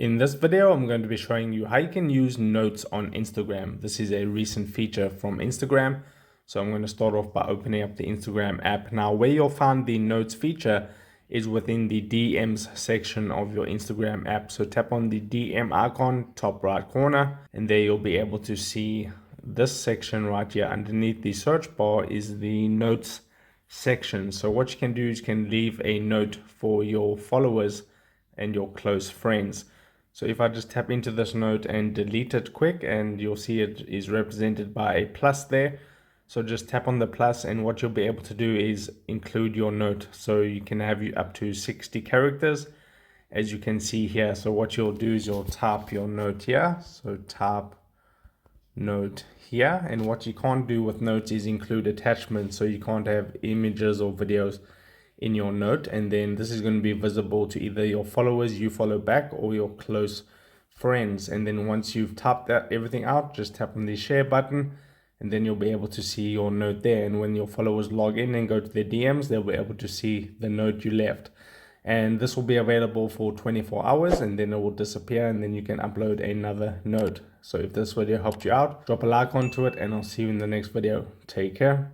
In this video, I'm going to be showing you how you can use notes on Instagram. This is a recent feature from Instagram. So I'm going to start off by opening up the Instagram app. Now, where you'll find the notes feature is within the DMs section of your Instagram app. So tap on the DM icon, top right corner, and there you'll be able to see this section right here. Underneath the search bar is the notes section. So what you can do is you can leave a note for your followers and your close friends. So if I just tap into this note and delete it quick, and you'll see it is represented by a plus there. So just tap on the plus, and what you'll be able to do is include your note. So you can have you up to 60 characters, as you can see here. So what you'll do is you'll type your note here. So type note here, and what you can't do with notes is include attachments. So you can't have images or videos in your note, and then this is going to be visible to either your followers you follow back or your close friends. And then once you've typed that everything out, just tap on the share button, and then you'll be able to see your note there. And when your followers log in and go to their DMs, they'll be able to see the note you left. And this will be available for 24 hours, and then it will disappear, and then you can upload another note. So if this video helped you out, drop a like onto it, and I'll see you in the next video. Take care.